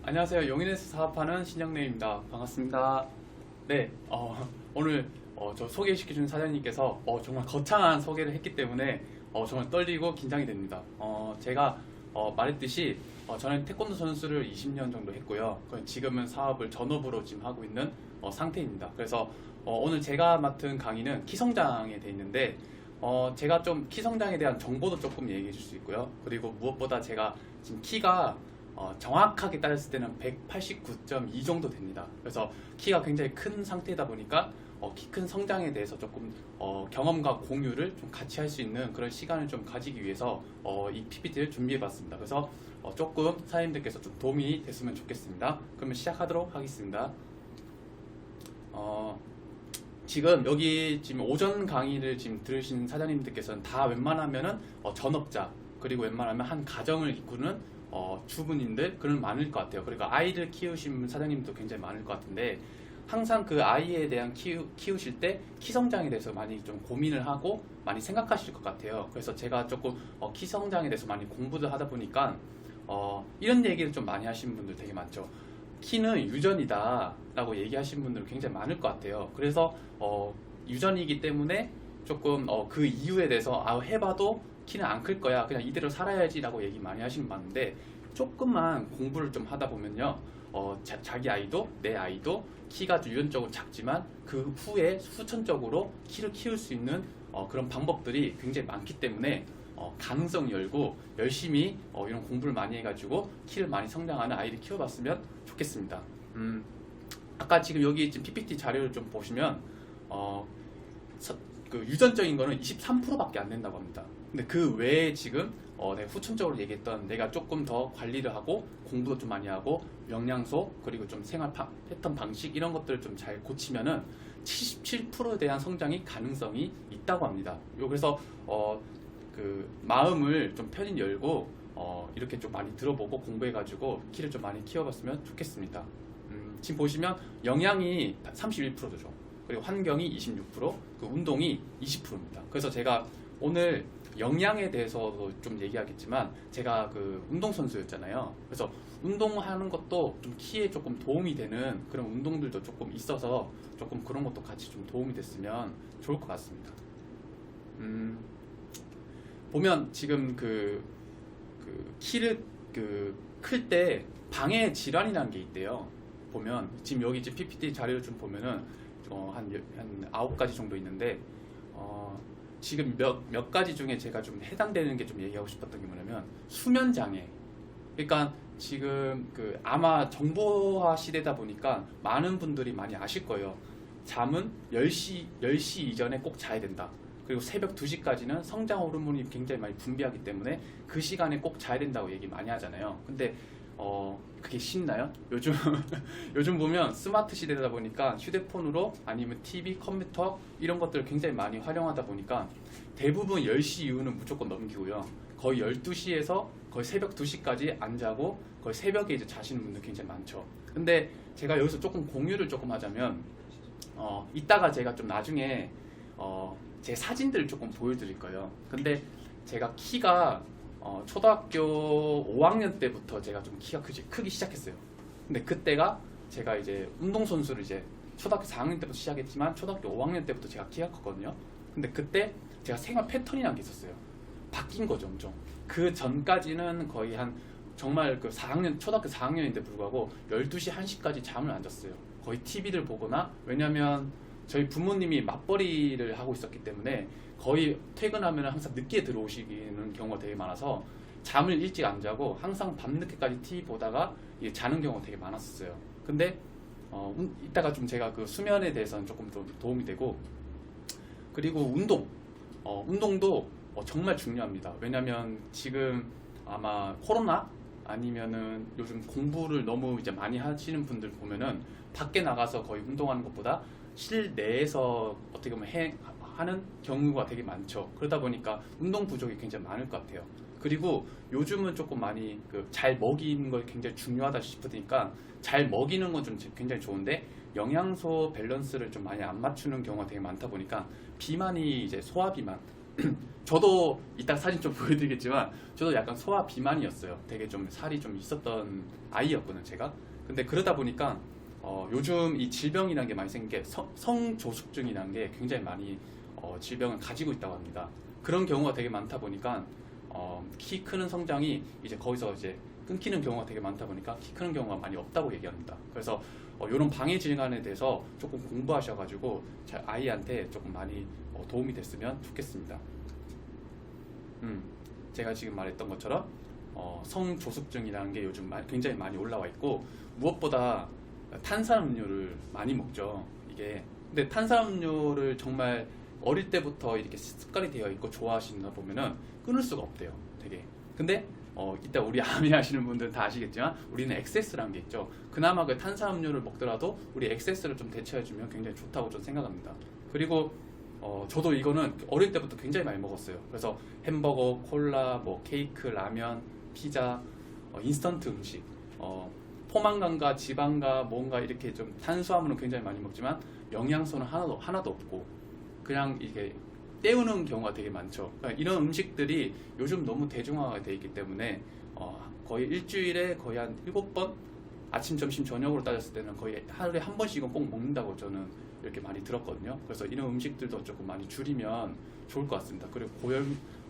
안녕하세요. 용인에서 사업하는 신영래입니다. 반갑습니다. 네, 오늘 저 소개시켜준 사장님께서 정말 거창한 소개를 했기 때문에 정말 떨리고 긴장이 됩니다. 제가 말했듯이 저는 태권도 선수를 20년 정도 했고요. 지금은 사업을 전업으로 지금 하고 있는 상태입니다. 그래서 오늘 제가 맡은 강의는 키성장에 돼 있는데 제가 좀 키성장에 대한 정보도 조금 얘기해 줄 수 있고요. 그리고 무엇보다 제가 지금 키가 정확하게 따졌을 때는 189.2 정도 됩니다. 그래서 키가 굉장히 큰 상태다 보니까 키 큰 성장에 대해서 조금 경험과 공유를 좀 같이 할 수 있는 그런 시간을 좀 가지기 위해서 이 PPT를 준비해 봤습니다. 그래서 조금 사장님들께서 좀 도움이 됐으면 좋겠습니다. 그러면 시작하도록 하겠습니다. 지금 여기 지금 오전 강의를 지금 들으신 사장님들께서는 다 웬만하면은 전업자 그리고 웬만하면 한 가정을 이끄는 주부님들 그런 많을 것 같아요. 그리고 아이를 키우신 사장님도 굉장히 많을 것 같은데 항상 그 아이에 대한 키우실 때 키 성장에 대해서 많이 좀 고민을 하고 많이 생각하실 것 같아요. 그래서 제가 조금 키 성장에 대해서 많이 공부를 하다 보니까 이런 얘기를 좀 많이 하시는 분들 되게 많죠. 키는 유전이다 라고 얘기하시는 분들 굉장히 많을 것 같아요. 그래서 유전이기 때문에 조금 그 이유에 대해서 해봐도 키는 안 클 거야 그냥 이대로 살아야지 라고 얘기 많이 하시는 분 많은데 조금만 공부를 좀 하다 보면요 자기 아이도 내 아이도 키가 유전적으로 작지만 그 후에 후천적으로 키를 키울 수 있는 그런 방법들이 굉장히 많기 때문에 가능성 열고 열심히 이런 공부를 많이 해가지고 키를 많이 성장하는 아이를 키워봤으면 좋겠습니다. 아까 지금 여기 지금 PPT 자료를 좀 보시면 그 유전적인 거는 23%밖에 안 된다고 합니다. 근데 그 외에 지금 내가 후천적으로 얘기했던 내가 조금 더 관리를 하고 공부도 좀 많이 하고 영양소 그리고 좀 생활 패턴 방식 이런 것들을 좀 잘 고치면은 77%에 대한 성장이 가능성이 있다고 합니다. 그래서 그 마음을 좀 편히 열고 이렇게 좀 많이 들어보고 공부해가지고 키를 좀 많이 키워봤으면 좋겠습니다. 지금 보시면 영양이 31%죠. 그리고 환경이 26%, 그 운동이 20%입니다. 그래서 제가 오늘 영양에 대해서도 좀 얘기하겠지만 제가 그 운동선수였잖아요. 그래서 운동하는 것도 좀 키에 조금 도움이 되는 그런 운동들도 조금 있어서 조금 그런 것도 같이 좀 도움이 됐으면 좋을 것 같습니다. 보면 지금 그 키를 클 때 방해 질환이라는 게 있대요. 보면 지금 여기 지금 PPT 자료를 좀 보면은 한 9가지 정도 있는데 지금 몇 가지 중에 제가 좀 해당되는 게 좀 얘기하고 싶었던 게 뭐냐면 수면 장애. 그러니까 지금 아마 정보화 시대다 보니까 많은 분들이 많이 아실 거예요. 잠은 10시 이전에 꼭 자야 된다. 그리고 새벽 2시까지는 성장 호르몬이 굉장히 많이 분비하기 때문에 그 시간에 꼭 자야 된다고 얘기 많이 하잖아요. 근데 그게 쉽나요? 요즘 보면 스마트 시대다 보니까 휴대폰으로 아니면 TV, 컴퓨터 이런 것들을 굉장히 많이 활용하다 보니까 대부분 10시 이후는 무조건 넘기고요. 거의 12시에서 거의 새벽 2시까지 안 자고 거의 새벽에 이제 자시는 분들 굉장히 많죠. 근데 제가 여기서 조금 공유를 조금 하자면 이따가 제가 좀 나중에 제 사진들을 조금 보여드릴 거예요. 근데 제가 키가 초등학교 5학년 때부터 제가 좀 키가 크기 시작했어요. 근데 그때가 제가 이제 운동선수를 이제 초등학교 4학년 때부터 시작했지만 초등학교 5학년 때부터 제가 키가 컸거든요. 근데 그때 제가 생활 패턴이라는 게 있었어요. 바뀐 거죠, 엄청. 그 전까지는 거의 한 정말 초등학교 4학년인데 불구하고 12시, 1시까지 잠을 안 잤어요. 거의 TV를 보거나 왜냐면 저희 부모님이 맞벌이를 하고 있었기 때문에 거의 퇴근하면 항상 늦게 들어오시는 경우가 되게 많아서 잠을 일찍 안 자고 항상 밤늦게까지 TV 보다가 자는 경우가 되게 많았었어요. 근데 이따가 좀 제가 그 수면에 대해서는 조금 좀 도움이 되고 그리고 운동도 정말 중요합니다. 왜냐면 지금 아마 코로나 아니면은 요즘 공부를 너무 이제 많이 하시는 분들 보면은 밖에 나가서 거의 운동하는 것보다 실내에서 어떻게 보면 하는 경우가 되게 많죠. 그러다 보니까 운동 부족이 굉장히 많을 것 같아요. 그리고 요즘은 조금 많이 잘 먹이는 걸 굉장히 중요하다 싶으니까 잘 먹이는 건 좀 굉장히 좋은데 영양소 밸런스를 좀 많이 안 맞추는 경우가 되게 많다 보니까 비만이 이제 소화비만 저도 이따 사진 좀 보여드리겠지만 저도 약간 소화 비만이었어요. 되게 좀 살이 좀 있었던 아이였거든요, 제가. 근데 그러다 보니까 요즘 이 질병이라는 게 많이 생긴 게 성조숙증이라는 게 굉장히 많이 질병을 가지고 있다고 합니다. 그런 경우가 되게 많다 보니까 키 크는 성장이 이제 거기서 이제 끊기는 경우가 되게 많다 보니까 키 크는 경우가 많이 없다고 얘기합니다. 그래서 이런 방해 질환에 대해서 조금 공부하셔가지고 아이한테 조금 많이 도움이 됐으면 좋겠습니다. 제가 지금 말했던 것처럼 성조숙증이라는 게 요즘 굉장히 많이 올라와 있고, 무엇보다 탄산음료를 많이 먹죠. 이게 근데 탄산음료를 정말 어릴 때부터 이렇게 습관이 되어 있고 좋아하시나 보면은 끊을 수가 없대요. 되게. 근데 이따 우리 아미 하시는 분들은 다 아시겠지만 우리는 엑세스라는 게 있죠. 그나마 그 탄산음료를 먹더라도 우리 엑세스를 좀 대체해주면 굉장히 좋다고 저는 생각합니다. 그리고 저도 이거는 어릴 때부터 굉장히 많이 먹었어요. 그래서 햄버거, 콜라, 뭐 케이크, 라면, 피자, 인스턴트 음식, 포만감과 지방과 뭔가 이렇게 좀 탄수화물은 굉장히 많이 먹지만 영양소는 하나도 없고 그냥 이게 때우는 경우가 되게 많죠. 그러니까 이런 음식들이 요즘 너무 대중화가 되어 있기 때문에 거의 일주일에 거의 한 7번 아침, 점심, 저녁으로 따졌을 때는 거의 하루에 한 번씩은 꼭 먹는다고 저는 이렇게 많이 들었거든요. 그래서 이런 음식들도 조금 많이 줄이면 좋을 것 같습니다. 그리고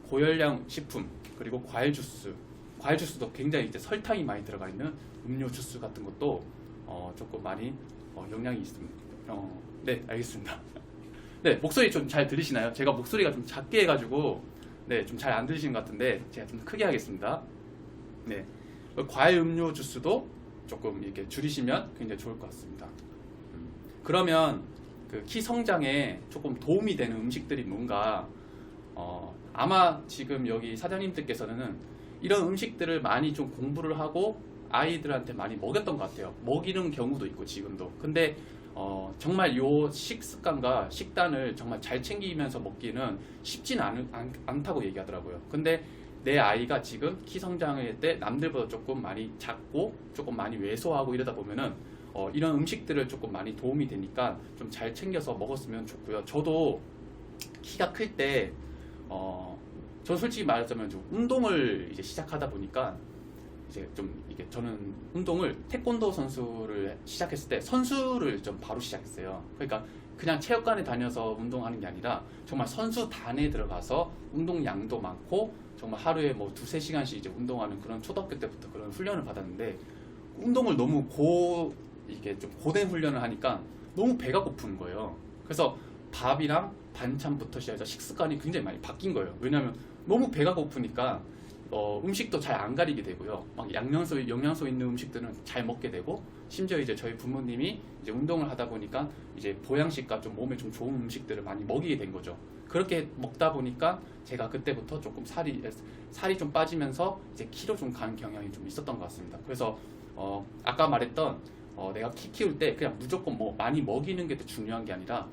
고열량 식품, 그리고 과일 주스도 굉장히 이제 설탕이 많이 들어가 있는 음료 주스 같은 것도 조금 많이 영향이 있습니다. 네, 알겠습니다. 네, 목소리 좀 잘 들리시나요? 제가 목소리가 좀 작게 해가지고 네, 좀 잘 안 들리시는 것 같은데 제가 좀 크게 하겠습니다. 네, 과일 음료 주스도 조금 이렇게 줄이시면 굉장히 좋을 것 같습니다. 그러면 그 키 성장에 조금 도움이 되는 음식들이 뭔가 아마 지금 여기 사장님들께서는 이런 음식들을 많이 좀 공부를 하고 아이들한테 많이 먹였던 것 같아요. 먹이는 경우도 있고 지금도. 근데 정말 요 식습관과 식단을 정말 잘 챙기면서 먹기는 쉽지는 않다고 얘기하더라고요. 근데 내 아이가 지금 키 성장할 때 남들보다 조금 많이 작고 조금 많이 왜소하고 이러다 보면은 이런 음식들을 조금 많이 도움이 되니까 좀 잘 챙겨서 먹었으면 좋고요. 저도 키가 클 때 저 솔직히 말하자면 좀 운동을 이제 시작하다 보니까 이제 좀 이게 저는 운동을 태권도 선수를 시작했을 때 선수를 좀 바로 시작했어요. 그러니까 그냥 체육관에 다녀서 운동하는 게 아니라 정말 선수단에 들어가서 운동량도 많고 정말 하루에 뭐 2-3시간씩 이제 운동하는 그런 초등학교 때부터 그런 훈련을 받았는데 운동을 너무 이게 좀 고된 훈련을 하니까 너무 배가 고픈 거예요. 그래서 밥이랑 반찬부터 시작해서 식습관이 굉장히 많이 바뀐 거예요. 왜냐하면 너무 배가 고프니까 음식도 잘 안 가리게 되고요. 막 영양소 있는 음식들은 잘 먹게 되고, 심지어 이제 저희 부모님이 이제 운동을 하다 보니까 이제 보양식과 좀 몸에 좀 좋은 음식들을 많이 먹이게 된 거죠. 그렇게 먹다 보니까 제가 그때부터 조금 살이 좀 빠지면서 이제 키로 좀 가는 경향이 좀 있었던 것 같습니다. 그래서 아까 말했던 내가 키 키울 때 그냥 무조건 뭐 많이 먹이는 게 더 중요한 게 아니라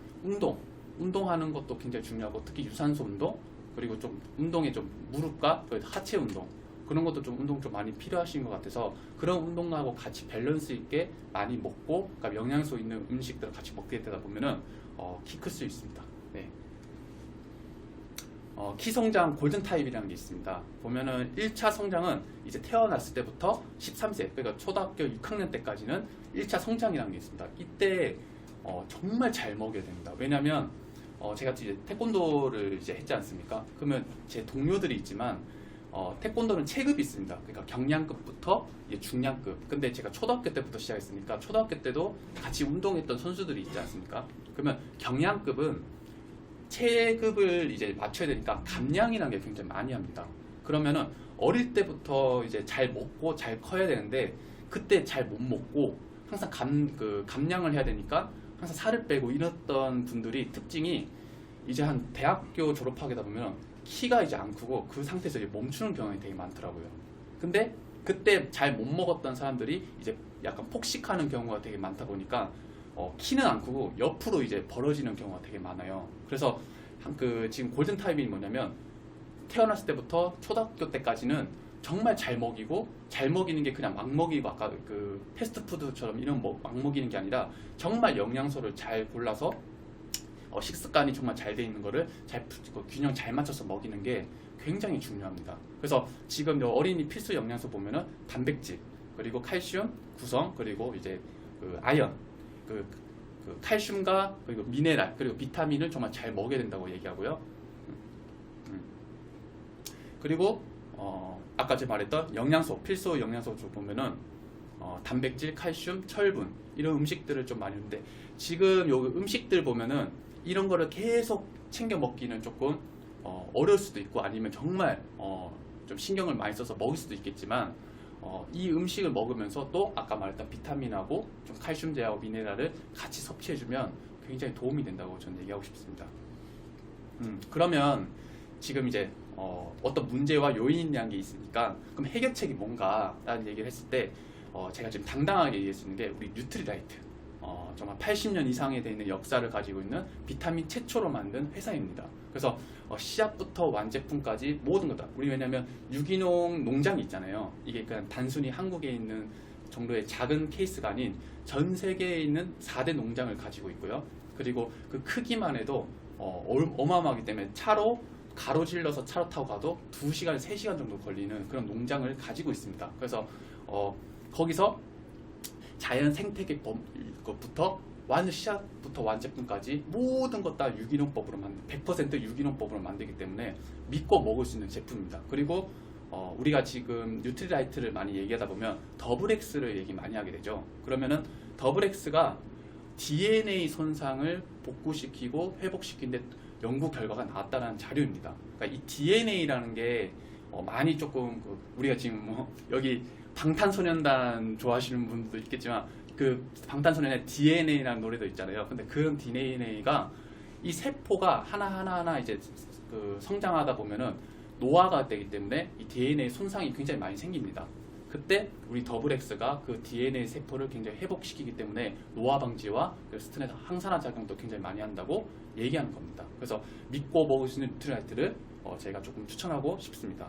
운동하는 것도 굉장히 중요하고, 특히 유산소 운동, 그리고 좀 운동에 좀 무릎과 하체 운동, 그런 것도 좀 운동 좀 많이 필요하신 것 같아서 그런 운동하고 같이 밸런스 있게 많이 먹고, 그러니까 영양소 있는 음식들을 같이 먹게 되다 보면은 키 클 수 있습니다. 네. 키 성장 골든 타입이라는 게 있습니다. 보면은 1차 성장은 이제 태어났을 때부터 13세, 그러니까 초등학교 6학년 때까지는 1차 성장이라는 게 있습니다. 이때 정말 잘 먹여야 됩니다. 왜냐면 제가 이제 태권도를 이제 했지 않습니까? 그러면 제 동료들이 있지만 태권도는 체급이 있습니다. 그러니까 경량급부터 중량급. 근데 제가 초등학교 때부터 시작했으니까 초등학교 때도 같이 운동했던 선수들이 있지 않습니까? 그러면 경량급은 체급을 이제 맞춰야 되니까 감량이라는 게 굉장히 많이 합니다. 그러면은 어릴 때부터 이제 잘 먹고 잘 커야 되는데 그때 잘 못 먹고 항상 감량을 해야 되니까 항상 살을 빼고 이랬던 분들이 특징이 이제 한 대학교 졸업하게 되다 보면 키가 이제 안 크고 그 상태에서 이제 멈추는 경향이 되게 많더라고요. 근데 그때 잘 못 먹었던 사람들이 이제 약간 폭식하는 경우가 되게 많다 보니까 키는 안 크고 옆으로 이제 벌어지는 경우가 되게 많아요. 그래서 지금 골든 타입이 뭐냐면 태어났을 때부터 초등학교 때까지는 정말 잘 먹이고, 잘 먹이는 게 그냥 막 먹이고 아까 그 패스트푸드처럼 이런 막 먹이는 게 아니라 정말 영양소를 잘 골라서 식습관이 정말 잘 돼 있는 거를 균형 잘 맞춰서 먹이는 게 굉장히 중요합니다. 그래서 지금 어린이 필수 영양소 보면은 단백질, 그리고 칼슘, 구성, 그리고 이제 그 아연, 그 칼슘과 그리고 미네랄, 그리고 비타민을 정말 잘 먹여야 된다고 얘기하고요. 그리고 아까 제가 말했던 영양소, 필수 영양소 쪽 보면은 단백질, 칼슘, 철분 이런 음식들을 좀 많이 하는데, 지금 요 음식들 보면은 이런 거를 계속 챙겨 먹기는 조금 어려울 수도 있고, 아니면 정말 좀 신경을 많이 써서 먹을 수도 있겠지만, 이 음식을 먹으면서 또 아까 말했던 비타민하고 좀 칼슘제하고 미네랄을 같이 섭취해주면 굉장히 도움이 된다고 저는 얘기하고 싶습니다. 그러면 지금 이제 어떤 문제와 요인이라는 게 있으니까, 그럼 해결책이 뭔가 라는 얘기를 했을 때 제가 지금 당당하게 얘기할 수 있는 게 우리 뉴트리라이트, 정말 80년 이상에 되는 역사를 가지고 있는 비타민 최초로 만든 회사입니다. 그래서 시작부터 완제품까지 모든 거다. 우리 왜냐면 유기농 농장이 있잖아요. 이게 그냥 단순히 한국에 있는 정도의 작은 케이스가 아닌 전 세계에 있는 4대 농장을 가지고 있고요. 그리고 그 크기만 해도 어마어마하기 때문에 차로 가로질러서 차로 타고 가도 2시간, 3시간 정도 걸리는 그런 농장을 가지고 있습니다. 그래서 거기서 자연 생태계부터 완전 시작부터 완제품까지 모든 것 다 유기농법으로 100% 유기농법으로 만들기 때문에 믿고 먹을 수 있는 제품입니다. 그리고 우리가 지금 뉴트리라이트를 많이 얘기하다 보면 더블엑스를 얘기 많이 하게 되죠. 그러면은 더블엑스가 DNA 손상을 복구시키고 회복시키는데 연구 결과가 나왔다는 자료입니다. 그러니까 이 DNA라는 게 많이 조금 우리가 지금 여기 방탄소년단 좋아하시는 분들도 있겠지만, 그 방탄소년단의 DNA라는 노래도 있잖아요. 근데 그런 DNA가 이 세포가 하나하나 이제 성장하다 보면은 노화가 되기 때문에 이 DNA 손상이 굉장히 많이 생깁니다. 그때 우리 더블엑스가 그 DNA 세포를 굉장히 회복시키기 때문에 노화 방지와 스트레스 항산화 작용도 굉장히 많이 한다고 얘기하는 겁니다. 그래서 믿고 먹을 수 있는 뉴트리라이트를 제가 조금 추천하고 싶습니다.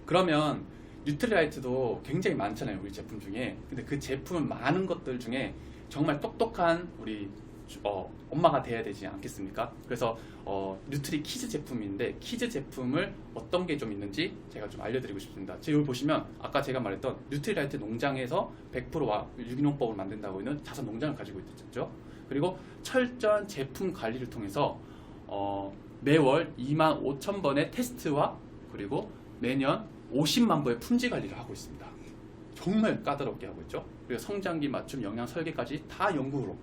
그러면 뉴트리라이트도 굉장히 많잖아요, 우리 제품 중에. 근데 그 제품 많은 것들 중에 정말 똑똑한 우리 엄마가 돼야 되지 않겠습니까? 그래서 뉴트리 키즈 제품인데, 키즈 제품을 어떤 게 좀 있는지 제가 좀 알려드리고 싶습니다. 지금 여기 보시면 아까 제가 말했던 뉴트리라이트 농장에서 100% 유기농법을 만든다고 있는 자선 농장을 가지고 있죠. 그리고 철저한 제품 관리를 통해서 매월 25,000번의 테스트와 그리고 매년 50만 부의 품질 관리를 하고 있습니다. 정말 까다롭게 하고 있죠. 그리고 성장기 맞춤 영양 설계까지 다 연구로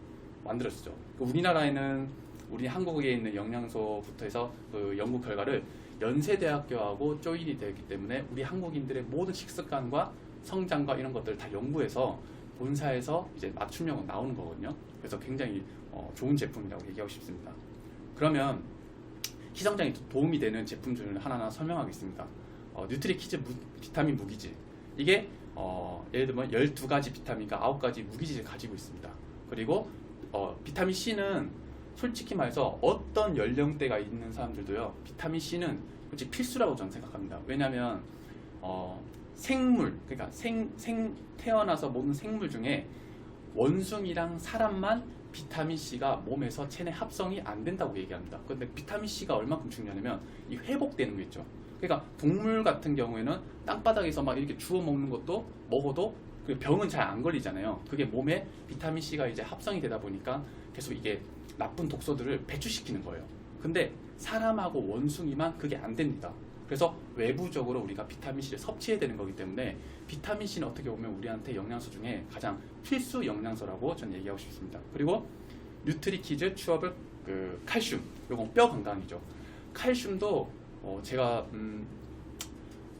만들었죠. 우리나라에는 우리 한국에 있는 영양소부터 해서 그 연구 결과를 연세대학교하고 조인이 되었기 때문에 우리 한국인들의 모든 식습관과 성장과 이런 것들을 다 연구해서 본사에서 이제 맞춤형으로 나오는 거거든요. 그래서 굉장히 좋은 제품이라고 얘기하고 싶습니다. 그러면 키성장에 도움이 되는 제품들을 하나하나 설명하겠습니다. 뉴트리 키즈 비타민 무기질, 이게 예를 들면 12가지 비타민과 9가지 무기질을 가지고 있습니다. 그리고 비타민 C는 솔직히 말해서 어떤 연령대가 있는 사람들도요, 비타민 C는 솔직히 필수라고 저는 생각합니다. 왜냐하면 생물, 그러니까 태어나서 모든 생물 중에 원숭이랑 사람만 비타민 C가 몸에서 체내 합성이 안 된다고 얘기합니다. 그런데 비타민 C가 얼마큼 중요하냐면 이 회복되는 거 있죠. 그러니까 동물 같은 경우에는 땅바닥에서 막 이렇게 주워 먹는 것도 먹어도 그 병은 잘 안 걸리잖아요. 그게 몸에 비타민 C가 이제 합성이 되다 보니까 계속 이게 나쁜 독소들을 배출시키는 거예요. 근데 사람하고 원숭이만 그게 안 됩니다. 그래서 외부적으로 우리가 비타민 C를 섭취해야 되는 거기 때문에 비타민 C는 어떻게 보면 우리한테 영양소 중에 가장 필수 영양소라고 저는 얘기하고 싶습니다. 그리고 뉴트리키즈 추어블 칼슘, 이건 뼈 건강이죠. 칼슘도 제가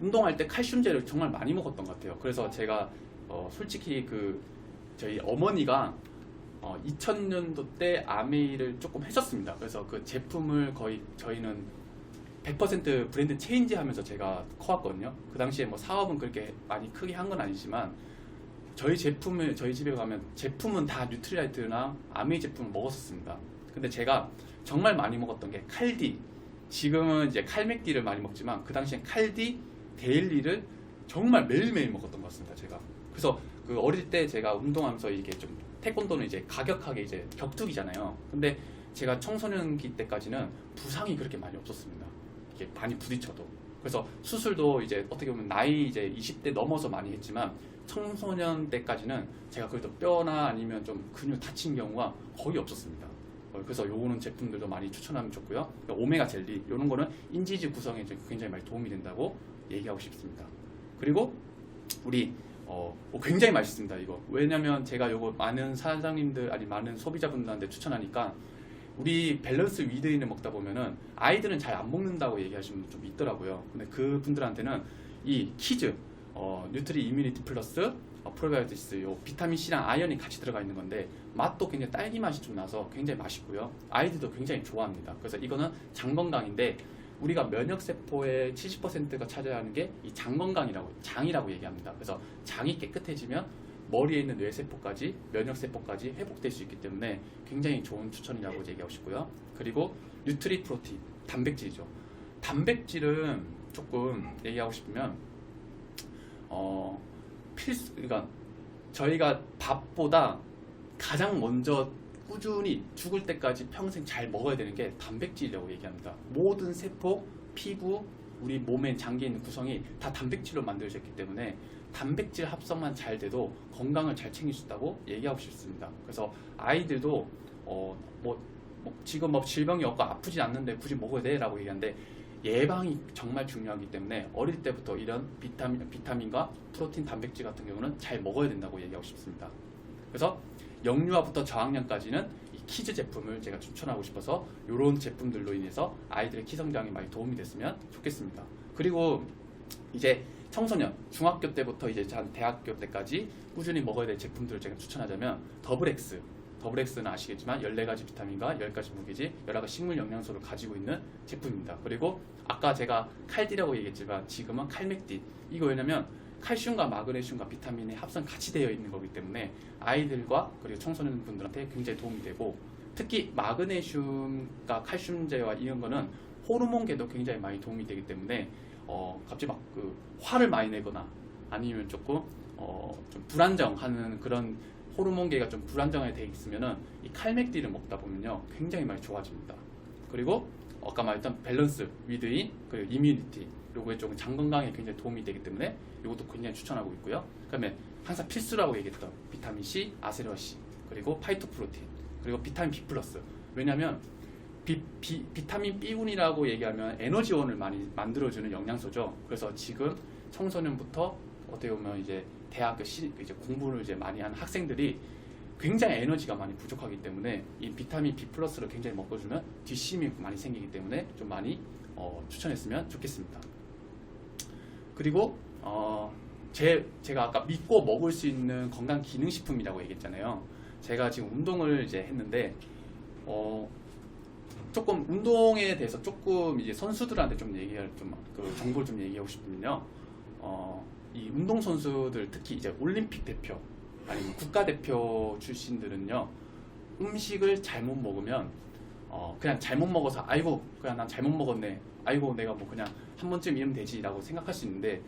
운동할 때 칼슘제를 정말 많이 먹었던 것 같아요. 그래서 제가 솔직히 저희 어머니가 2000년도 때 아메이를 조금 했었습니다. 그래서 그 제품을 거의 저희는 100% 브랜드 체인지 하면서 제가 커왔거든요. 그 당시에 뭐 사업은 그렇게 많이 크게 한 건 아니지만 저희 집에 가면 제품은 다 뉴트리라이트나 아메이 제품을 먹었었습니다. 근데 제가 정말 많이 먹었던 게 칼디, 지금은 이제 칼맥디를 많이 먹지만 그 당시엔 칼디, 데일리를 정말 매일매일 먹었던 것 같습니다. 제가 그래서 어릴 때 제가 운동하면서 이게 좀 태권도는 이제 가격하게 이제 격투기잖아요. 근데 제가 청소년기 때까지는 부상이 그렇게 많이 없었습니다. 이게 많이 부딪혀도. 그래서 수술도 이제 어떻게 보면 나이 이제 20대 넘어서 많이 했지만 청소년 때까지는 제가 그래도 뼈나 아니면 좀 근육 다친 경우가 거의 없었습니다. 그래서 요거는 제품들도 많이 추천하면 좋고요. 오메가 젤리 이런 거는 인지지 구성에 굉장히 많이 도움이 된다고 얘기하고 싶습니다. 그리고 우리 굉장히 맛있습니다 이거. 왜냐면 제가 요거 많은 사장님들 아니 많은 소비자분들한테 추천하니까 우리 밸런스 위드인을 먹다 보면은 아이들은 잘 안 먹는다고 얘기하시는 분 좀 있더라고요. 근데 그 분들한테는 이 키즈 뉴트리 이뮤니티 플러스 프로바이오티스 요 비타민 C랑 아연이 같이 들어가 있는 건데 맛도 굉장히 딸기 맛이 좀 나서 굉장히 맛있고요. 아이들도 굉장히 좋아합니다. 그래서 이거는 장 건강인데 우리가 면역세포의 70%가 차지하는 게 이 장 건강이라고 장이라고 얘기합니다. 그래서 장이 깨끗해지면 머리에 있는 뇌세포까지 면역세포까지 회복될 수 있기 때문에 굉장히 좋은 추천이라고 얘기하고 싶고요. 그리고 뉴트리 프로틴 단백질이죠. 단백질은 조금 얘기하고 싶으면 그러니까 저희가 밥보다 가장 먼저 꾸준히 죽을 때까지 평생 잘 먹어야 되는 게 단백질이라고 얘기합니다. 모든 세포, 피부, 우리 몸에 잠겨 있는 구성이 다 단백질로 만들어졌기 때문에 단백질 합성만 잘 돼도 건강을 잘 챙길 수 있다고 얘기하고 싶습니다. 그래서 아이들도 지금 뭐 질병이 없고 아프지 않는데 굳이 먹어야 돼 라고 얘기하는데 예방이 정말 중요하기 때문에 어릴 때부터 이런 비타민과 프로틴, 단백질 같은 경우는 잘 먹어야 된다고 얘기하고 싶습니다. 그래서 영유아부터 저학년까지는 이 키즈 제품을 제가 추천하고 싶어서 이런 제품들로 인해서 아이들의 키 성장에 많이 도움이 됐으면 좋겠습니다. 그리고 이제 청소년, 중학교 때부터 이제 대학교 때까지 꾸준히 먹어야 될 제품들을 제가 추천하자면 더블엑스는 아시겠지만 14가지 비타민과 10가지 무기질, 여러 가지 식물 영양소를 가지고 있는 제품입니다. 그리고 아까 제가 칼디라고 얘기했지만 지금은 칼맥딘. 이거 왜냐면 칼슘과 마그네슘과 비타민의 합성 같이 되어 있는 거기 때문에 아이들과 그리고 청소년 분들한테 굉장히 도움이 되고 특히 마그네슘과 칼슘제와 이런 거는 호르몬계도 굉장히 많이 도움이 되기 때문에 갑자기 막 화를 많이 내거나 아니면 조금 좀 불안정하는 그런 호르몬계가 좀 불안정하게 돼 있으면은 이 칼맥딜을 먹다 보면요 굉장히 많이 좋아집니다. 그리고 아까 말했던 밸런스 위드인 그리고 이뮤니티 요거에 조금 장 건강에 굉장히 도움이 되기 때문에 이것도 굉장히 추천하고 있고요. 그다음에 항상 필수라고 얘기했던 비타민 C, 아세르와 C 그리고 파이토프로틴 그리고 비타민 B 플러스. 왜냐하면 비타민 B군이라고 얘기하면 에너지원을 많이 만들어주는 영양소죠. 그래서 지금 청소년부터 어떻게 보면 이제 대학교 이제 공부를 이제 많이 하는 학생들이 굉장히 에너지가 많이 부족하기 때문에 이 비타민 B 플러스를 굉장히 먹어주면 뒷심이 많이 생기기 때문에 좀 많이 추천했으면 좋겠습니다. 그리고 제가 아까 믿고 먹을 수 있는 건강 기능식품이라고 얘기했잖아요. 제가 지금 운동을 이제 했는데 조금 운동에 대해서 조금 이제 선수들한테 좀 정보를 좀 얘기하고 싶으면요. 이 운동 선수들 특히 이제 올림픽 대표 아니면 국가대표 출신들은요 음식을 잘못 먹으면 그냥 잘못 먹어서 아이고 그냥 난 잘못 먹었네 아이고 내가 뭐 그냥 한 번쯤 이러면 되지라고 생각할 수 있는데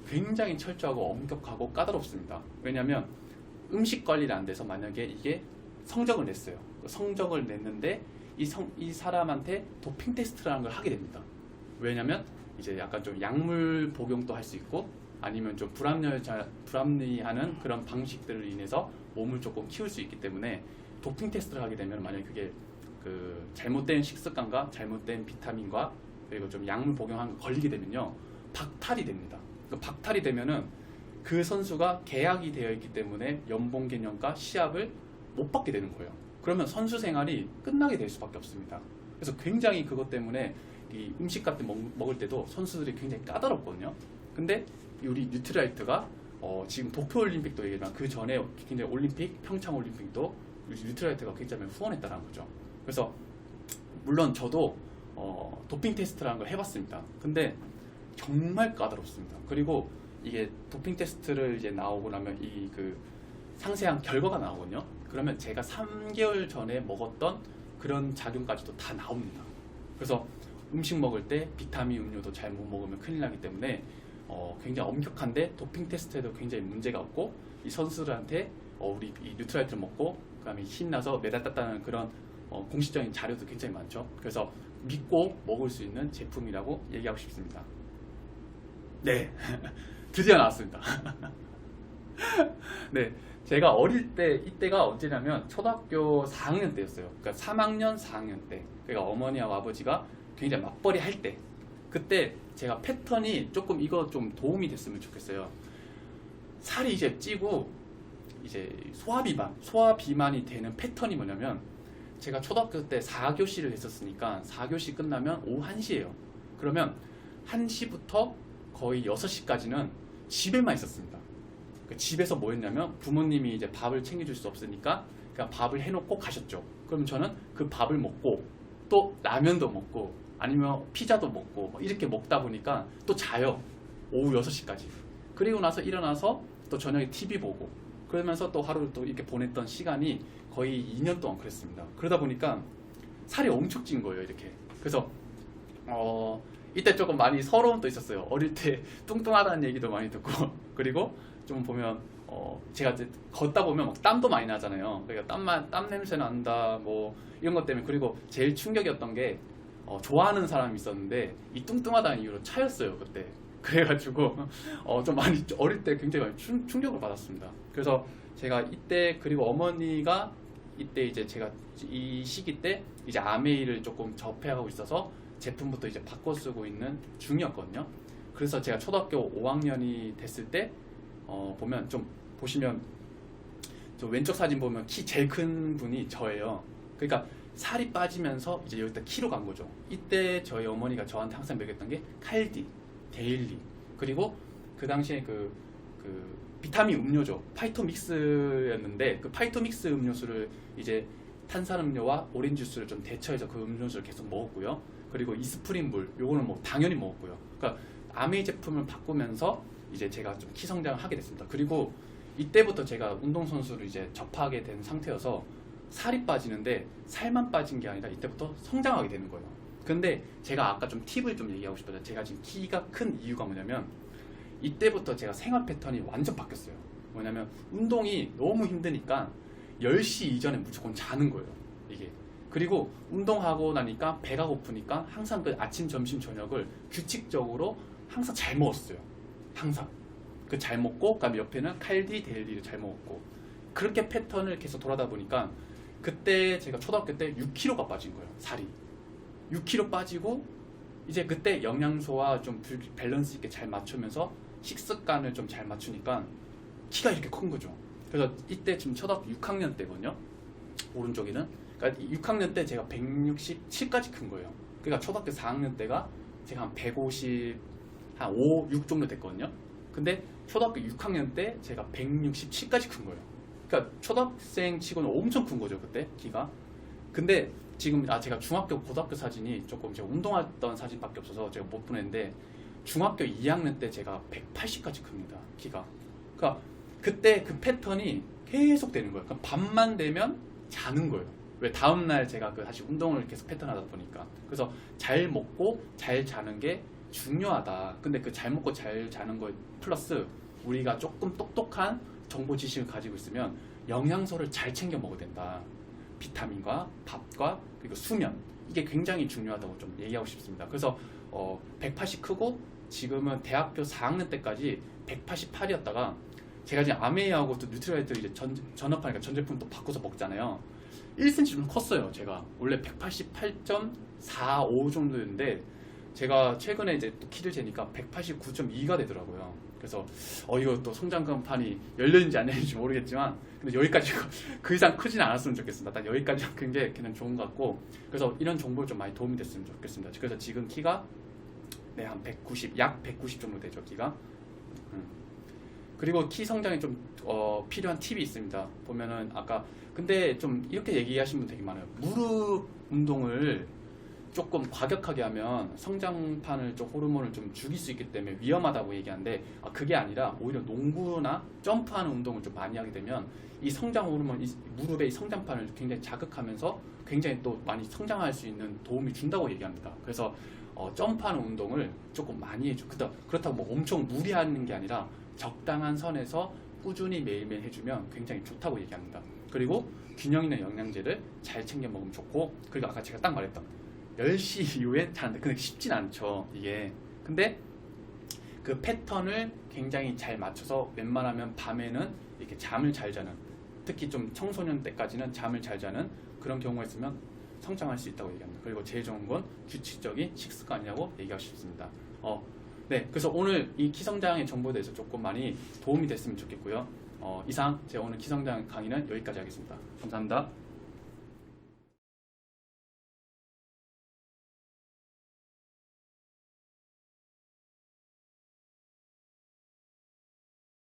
굉장히 철저하고 엄격하고 까다롭습니다. 왜냐하면 음식 관리를 안 돼서 만약에 이게 성적을 냈어요. 성적을 냈는데 이 사람한테 도핑 테스트라는 걸 하게 됩니다. 왜냐하면 이제 약간 좀 약물 복용도 할 수 있고 아니면 좀 불합리하는 그런 방식들을 인해서 몸을 조금 키울 수 있기 때문에 도핑 테스트를 하게 되면 만약에 그게 그 잘못된 식습관과 잘못된 비타민과 그리고 좀 약물 복용한 거 걸리게 되면요 박탈이 됩니다. 그 박탈이 되면은 그 선수가 계약이 되어 있기 때문에 연봉 개념과 시합을 못 받게 되는 거예요. 그러면 선수 생활이 끝나게 될 수밖에 없습니다. 그래서 굉장히 그것 때문에 이 음식 같은 먹을 때도 선수들이 굉장히 까다롭거든요. 근데 우리 뉴트라이트가 지금 도쿄올림픽도 얘기했지만 그 전에 굉장히 올림픽, 평창올림픽도 뉴트라이트가 굉장히 후원했다는 거죠. 그래서 물론 저도 도핑 테스트라는 걸 해봤습니다. 근데 정말 까다롭습니다. 그리고 이게 도핑 테스트를 이제 나오고 나면 이 그 상세한 결과가 나오거든요. 그러면 제가 3개월 전에 먹었던 그런 작용까지도 다 나옵니다. 그래서 음식 먹을 때 비타민 음료도 잘못 먹으면 큰일 나기 때문에 굉장히 엄격한데 도핑 테스트에도 굉장히 문제가 없고 이 선수들한테 우리 이 뉴트라이트를 먹고 그다음에 힘나서 메달 땄다는 그런 공식적인 자료도 굉장히 많죠. 그래서 믿고 먹을 수 있는 제품이라고 얘기하고 싶습니다. 네, 드디어 나왔습니다. 네, 제가 어릴 때, 이때가 언제냐면 초등학교 4학년 때였어요. 그러니까 3학년, 4학년 때. 그러니까 어머니와 아버지가 굉장히 맞벌이 할 때, 그때 제가 패턴이 조금 이거 좀 도움이 됐으면 좋겠어요. 살이 이제 찌고 이제 소화비만이 되는 패턴이 뭐냐면, 제가 초등학교 때 4교시를 했었으니까 4교시 끝나면 오후 1시예요. 그러면 1시부터 거의 6시까지는 집에만 있었습니다. 집에서 뭐 했냐면, 부모님이 이제 밥을 챙겨줄 수 없으니까 그냥 밥을 해놓고 가셨죠. 그럼 저는 그 밥을 먹고 또 라면도 먹고 아니면 피자도 먹고 이렇게 먹다 보니까 또 자요. 오후 6시까지. 그리고 나서 일어나서 또 저녁에 TV 보고 그러면서 또 하루를 또 이렇게 보냈던 시간이 거의 2년 동안 그랬습니다. 그러다 보니까 살이 엄청 찐 거예요, 이렇게. 그래서 이때 조금 많이 서러움도 있었어요. 어릴 때 뚱뚱하다는 얘기도 많이 듣고 그리고 좀 보면 제가 이제 걷다 보면 막 땀도 많이 나잖아요. 그러니까 땀 냄새 난다 뭐 이런 것 때문에. 그리고 제일 충격이었던 게 좋아하는 사람이 있었는데 이 뚱뚱하다는 이유로 차였어요, 그때. 그래가지고 좀 많이 어릴 때 굉장히 많이 충격을 받았습니다. 그래서 제가 이때, 그리고 어머니가 이때 이제 제가 이 시기 때 이제 아메이를 조금 접해하고 있어서 제품부터 이제 바꿔 쓰고 있는 중이었거든요. 그래서 제가 초등학교 5학년이 됐을 때 보면 좀 보시면 저 왼쪽 사진 보면 키 제일 큰 분이 저예요. 그러니까 살이 빠지면서 이제 여기다 키로 간 거죠. 이때 저희 어머니가 저한테 항상 먹였던 게 칼디, 데일리, 그리고 그 당시에 그 비타민 음료죠. 파이토믹스였는데 그 파이토믹스 음료수를 이제 탄산음료와 오렌지 주스를 좀 대처해서 그 음료수를 계속 먹었고요. 그리고 이스프린물, 요거는 뭐 당연히 먹었고요. 그러니까 아메이 제품을 바꾸면서 이제 제가 좀 키 성장을 하게 됐습니다. 그리고 이때부터 제가 운동선수를 이제 접하게 된 상태여서 살이 빠지는데 살만 빠진 게 아니라 이때부터 성장하게 되는 거예요. 근데 제가 아까 좀 팁을 좀 얘기하고 싶어요. 제가 지금 키가 큰 이유가 뭐냐면, 이때부터 제가 생활 패턴이 완전 바뀌었어요. 뭐냐면 운동이 너무 힘드니까 10시 이전에 무조건 자는 거예요, 이게. 그리고 운동하고 나니까 배가 고프니까 항상 그 아침, 점심, 저녁을 규칙적으로 항상 잘 먹었어요. 항상 그 잘 먹고, 그다음에 옆에는 칼디, 데일리를 잘 먹었고, 그렇게 패턴을 계속 돌아다 보니까 그때 제가 초등학교 때 6kg가 빠진 거예요. 살이 6kg 빠지고, 이제 그때 영양소와 좀 밸런스 있게 잘 맞추면서 식습관을 좀 잘 맞추니까 키가 이렇게 큰 거죠. 그래서 이때 지금 초등학교 6학년 때거든요. 오른쪽에는. 그러니까 6학년 때 제가 167까지 큰 거예요. 그러니까 초등학교 4학년 때가 제가 한 150, 한 5, 6 정도 됐거든요. 근데 초등학교 6학년 때 제가 167까지 큰 거예요. 그러니까 초등학생 치고는 엄청 큰 거죠, 그때 키가. 근데 지금 제가 중학교, 고등학교 사진이 조금 제가 운동했던 사진밖에 없어서 제가 못 보냈는데, 중학교 2학년 때 제가 180까지 큽니다, 키가. 그러니까 그때 그 패턴이 계속 되는 거예요. 그러니까 밤만 되면 자는 거예요. 왜? 다음날 제가 다시 운동을 계속 패턴하다 보니까. 그래서 잘 먹고 잘 자는 게 중요하다. 근데 그 잘 먹고 잘 자는 거 플러스 우리가 조금 똑똑한 정보 지식을 가지고 있으면 영양소를 잘 챙겨 먹어야 된다. 비타민과 밥과 그리고 수면, 이게 굉장히 중요하다고 좀 얘기하고 싶습니다. 그래서 180 크고 지금은 대학교 4학년 때까지 188이었다가 제가 지금 아메이하고 또 뉴트라이트 이제 전업하니까 전 제품 또 바꿔서 먹잖아요. 1cm 좀 컸어요. 제가 원래 188.45 정도였는데 제가 최근에 이제 또 키를 재니까 189.2가 되더라고요. 그래서 이거 또 성장판이 열렸는지 안 열렸는지 모르겠지만, 근데 여기까지 그 이상 크진 않았으면 좋겠습니다. 딱 여기까지 큰 게 그냥 좋은 것 같고, 그래서 이런 정보를 좀 많이 도움이 됐으면 좋겠습니다. 그래서 지금 키가 한 190, 약 190 정도 되죠, 키가. 그리고 키 성장에 좀 필요한 팁이 있습니다. 보면은 아까 근데 좀 이렇게 얘기하시는 분 되게 많아요. 무릎 운동을 조금 과격하게 하면 성장판을 좀 호르몬을 좀 죽일 수 있기 때문에 위험하다고 얘기하는데, 그게 아니라 오히려 농구나 점프하는 운동을 좀 많이 하게 되면 이 성장 호르몬, 무릎의 이 성장판을 굉장히 자극하면서 굉장히 또 많이 성장할 수 있는 도움이 준다고 얘기합니다. 그래서 점프하는 운동을 조금 많이 해줘. 그렇다고 뭐 엄청 무리하는 게 아니라 적당한 선에서 꾸준히 매일매일 해주면 굉장히 좋다고 얘기합니다. 그리고 균형 있는 영양제를 잘 챙겨 먹으면 좋고, 그리고 아까 제가 딱 말했던 10시 이후엔 자는데, 근데 쉽진 않죠 이게. 근데 그 패턴을 굉장히 잘 맞춰서 웬만하면 밤에는 이렇게 잠을 잘 자는, 특히 좀 청소년 때까지는 잠을 잘 자는 그런 경우가 있으면 성장할 수 있다고 얘기합니다. 그리고 제일 좋은 건 규칙적인 식습관이라고 얘기하고 싶습니다. 네, 그래서 오늘 이 키성장의 정보에 대해서 조금 많이 도움이 됐으면 좋겠고요. 이상 제가 오늘 키성장 강의는 여기까지 하겠습니다. 감사합니다.